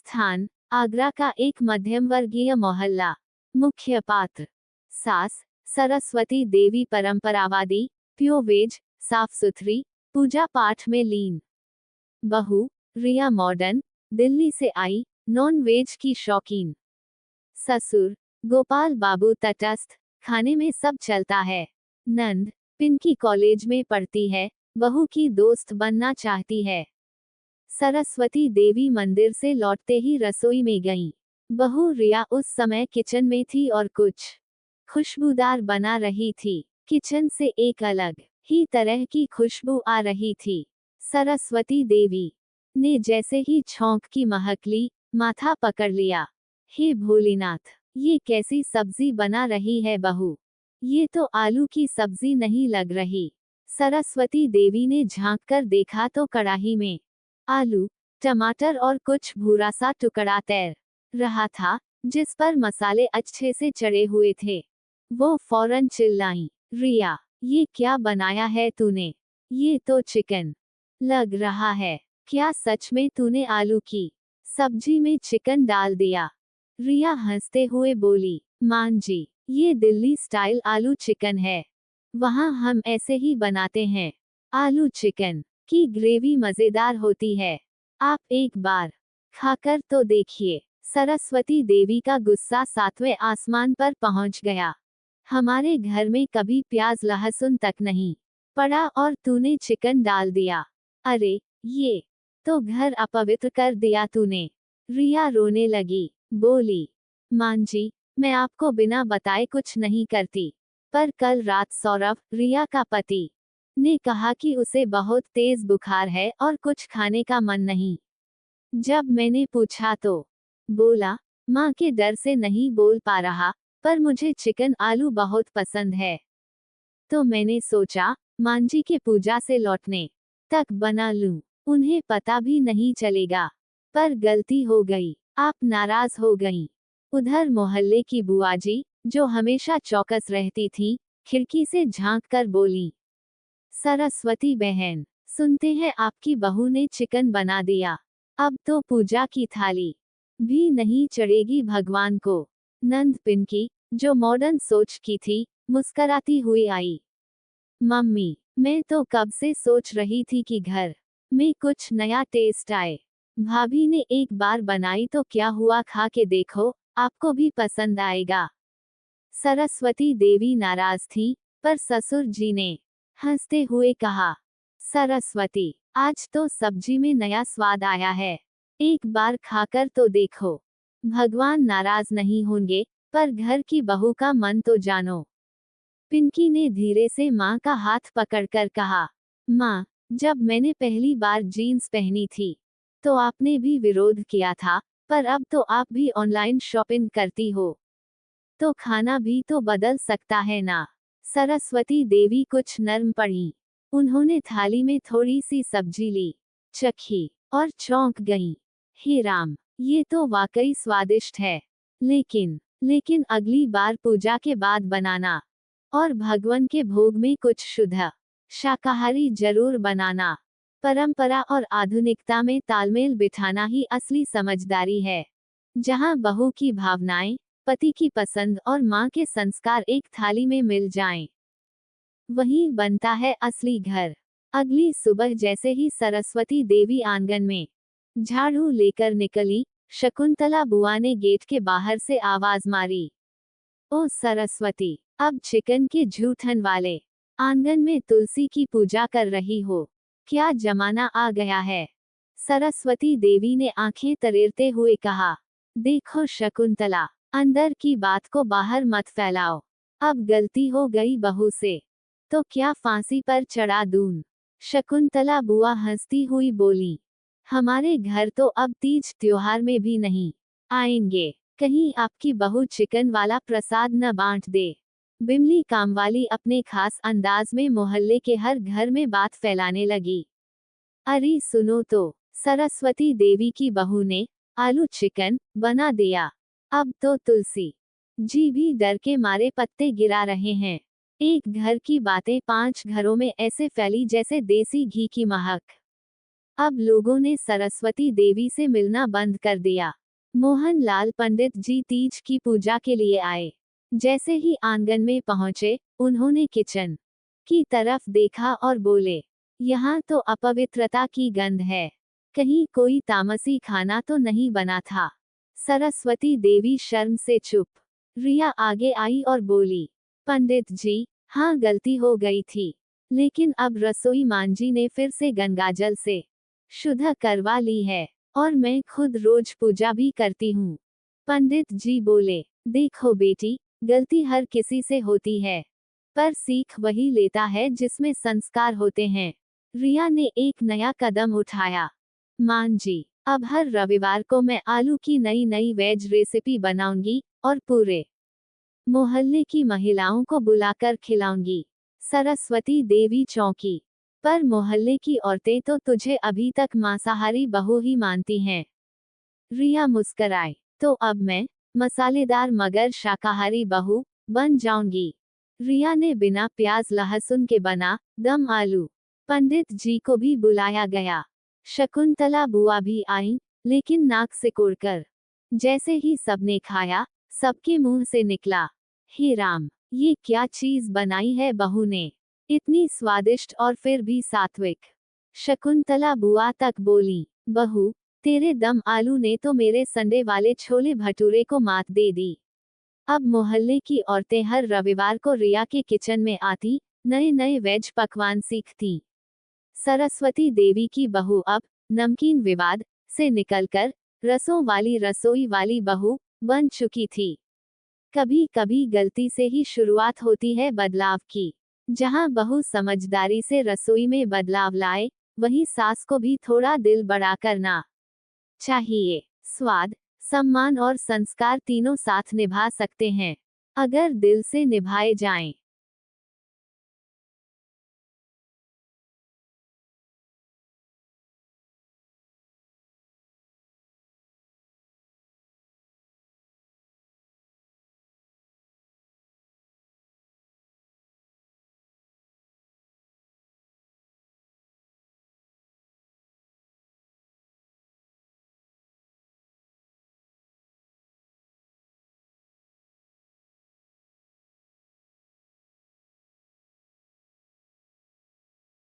स्थान आगरा का एक मध्यम वर्गीय मोहल्ला। मुख्य पात्र सास सरस्वती देवी परंपरावादी, प्योर वेज, साफ सुथरी, पूजा पाठ में लीन। बहू रिया मॉडर्न, दिल्ली से आई, नॉन वेज की शौकीन। ससुर गोपाल बाबू तटस्थ, खाने में सब चलता है। नंद पिंकी कॉलेज में पढ़ती है, बहू की दोस्त बनना चाहती है। सरस्वती देवी मंदिर से लौटते ही रसोई में गईं। बहू रिया उस समय किचन में थी और कुछ खुशबूदार बना रही थी। किचन से एक अलग ही तरह की खुशबू आ रही थी। सरस्वती देवी ने जैसे ही छौंक की महक ली, माथा पकड़ लिया। हे भोलेनाथ, ये कैसी सब्जी बना रही है बहू? ये तो आलू की सब्जी नहीं लग रही। सरस्वती देवी ने झांक कर देखा तो कढ़ाई में आलू, टमाटर और कुछ भूरा सा टुकड़ा तैर रहा था, जिस पर मसाले अच्छे से चढ़े हुए थे। वो फौरन चिल्लाई, रिया, ये क्या बनाया है तूने? ये तो चिकन लग रहा है। क्या सच में तूने आलू की सब्जी में चिकन डाल दिया? रिया हंसते हुए बोली, मान जी, ये दिल्ली स्टाइल आलू चिकन है। वहाँ हम ऐसे ही बनाते हैं। आलू चिकन की ग्रेवी मजेदार होती है। आप एक बार खाकर तो देखिए। सरस्वती देवी का गुस्सा सातवें आसमान पर पहुंच गया। हमारे घर में कभी प्याज लहसुन तक नहीं पड़ा और तूने चिकन डाल दिया। अरे, ये तो घर अपवित्र कर दिया तूने। रिया रोने लगी, बोली, मां जी, मैं आपको बिना बताए कुछ नहीं करती, पर कल रात सौरभ, रिया का पति, ने कहा कि उसे बहुत तेज बुखार है और कुछ खाने का मन नहीं। जब मैंने पूछा तो बोला, माँ के डर से नहीं बोल पा रहा, पर मुझे चिकन आलू बहुत पसंद है। तो मैंने सोचा, मां जी के पूजा से लौटने तक बना लूं, उन्हें पता भी नहीं चलेगा। पर गलती हो गई, आप नाराज हो गईं। उधर मोहल्ले की बुआजी, जो हमेशा चौकस रहती थी, खिड़की से झांक कर बोली, सरस्वती बहन, सुनते हैं आपकी बहू ने चिकन बना दिया। अब तो पूजा की थाली भी नहीं चढ़ेगी भगवान को। नंद पिंकी, जो मॉडर्न सोच की थी, मुस्कराती हुई आई, मम्मी, मैं तो कब से सोच रही थी कि घर में कुछ नया टेस्ट आए। भाभी ने एक बार बनाई तो क्या हुआ, खा के देखो, आपको भी पसंद आएगा। सरस्वती देवी नाराज थी, पर ससुर जी ने हंसते हुए कहा, सरस्वती, आज तो सब्जी में नया स्वाद आया है, एक बार खाकर तो देखो। भगवान नाराज नहीं होंगे, पर घर की बहू का मन तो जानो। पिंकी ने धीरे से माँ का हाथ पकड़कर कहा, माँ, जब मैंने पहली बार जीन्स पहनी थी, तो आपने भी विरोध किया था, पर अब तो आप भी ऑनलाइन शॉपिंग करती हो, तो खाना भी तो बदल सकता है ना। सरस्वती देवी कुछ नर्म पड़ी। उन्होंने थाली में थोड़ी सी सब्जी ली, चखी और चौंक गईं। हे राम, ये तो वाकई स्वादिष्ट है। लेकिन अगली बार पूजा के बाद बनाना, और भगवान के भोग में कुछ शुद्ध शाकाहारी जरूर बनाना। परंपरा और आधुनिकता में तालमेल बिठाना ही असली समझदारी है। जहाँ बहू की भावनाएं, पति की पसंद और माँ के संस्कार एक थाली में मिल जाएं, वहीं बनता है असली घर। अगली सुबह जैसे ही सरस्वती देवी आंगन में झाड़ू लेकर निकली, शकुंतला बुआ ने गेट के बाहर से आवाज मारी, ओ सरस्वती, अब चिकन के जूठन वाले आंगन में तुलसी की पूजा कर रही हो? क्या जमाना आ गया है? सरस्वती देवी ने आंखें तरेरते हुए कहा, देखो शकुंतला, अंदर की बात को बाहर मत फैलाओ। अब गलती हो गई बहू से, तो क्या फांसी पर चढ़ा दूं? शकुंतला बुआ हंसती हुई बोली, हमारे घर तो अब तीज त्योहार में भी नहीं आएंगे, कहीं आपकी बहू चिकन वाला प्रसाद न बांट दे। बिमली कामवाली अपने खास अंदाज में मोहल्ले के हर घर में बात फैलाने लगी। अरे सुनो तो, सरस्वती देवी की बहू ने आलू चिकन बना दिया। अब तो तुलसी जी भी डर के मारे पत्ते गिरा रहे हैं। एक घर की बातें 5 घरों में ऐसे फैली जैसे देसी घी की महक। अब लोगों ने सरस्वती देवी से मिलना बंद कर दिया। मोहन लाल पंडित जी तीज की पूजा के लिए आए। जैसे ही आंगन में पहुंचे, उन्होंने किचन की तरफ देखा और बोले, यहाँ तो अपवित्रता की गंध है। कहीं कोई तामसी खाना तो नहीं बना था। सरस्वती देवी शर्म से चुप। रिया आगे आई और बोली, पंडित जी, हाँ गलती हो गई थी, लेकिन अब रसोई मांझी ने फिर से गंगाजल से शुद्ध करवा ली है, और मैं खुद रोज पूजा भी करती हूँ। पंडित जी बोले, देखो बेटी, गलती हर किसी से होती है, पर सीख वही लेता है जिसमें संस्कार होते हैं। रिया ने एक नया कदम उठाया। मान जी, अब हर रविवार को मैं आलू की नई नई वेज रेसिपी बनाऊंगी और पूरे मोहल्ले की महिलाओं को बुलाकर खिलाऊंगी। सरस्वती देवी चौंकी। पर मोहल्ले की औरतें तो तुझे अभी तक मांसाहारी बहू ही मानती हैं। रिया मुस्कराए, तो अब मैं मसालेदार मगर शाकाहारी बहू बन जाऊंगी। रिया ने बिना प्याज लहसुन के बना दम आलू पंडित जी को भी बुलाया गया। शकुंतला बुआ भी आई, लेकिन नाक सिकोड़कर। जैसे ही सबने खाया, सबके मुंह से निकला, हे राम, ये क्या चीज बनाई है बहू ने, इतनी स्वादिष्ट और फिर भी सात्विक। शकुंतला बुआ तक बोली, बहू, तेरे दम आलू ने तो मेरे संडे वाले छोले भटूरे को मात दे दी। अब मोहल्ले की औरतें हर रविवार को रिया के किचन में आती, नए नए वेज पकवान सीखती। सरस्वती देवी की बहू अब नमकीन विवाद से निकलकर रसों वाली रसोई वाली बहू बन चुकी थी। कभी कभी गलती से ही शुरुआत होती है बदलाव की। जहां बहू समझदारी से रसोई में बदलाव लाए, वहीं सास को भी थोड़ा दिल बड़ा करना चाहिए। स्वाद, सम्मान और संस्कार तीनों साथ निभा सकते हैं, अगर दिल से निभाए जाएं।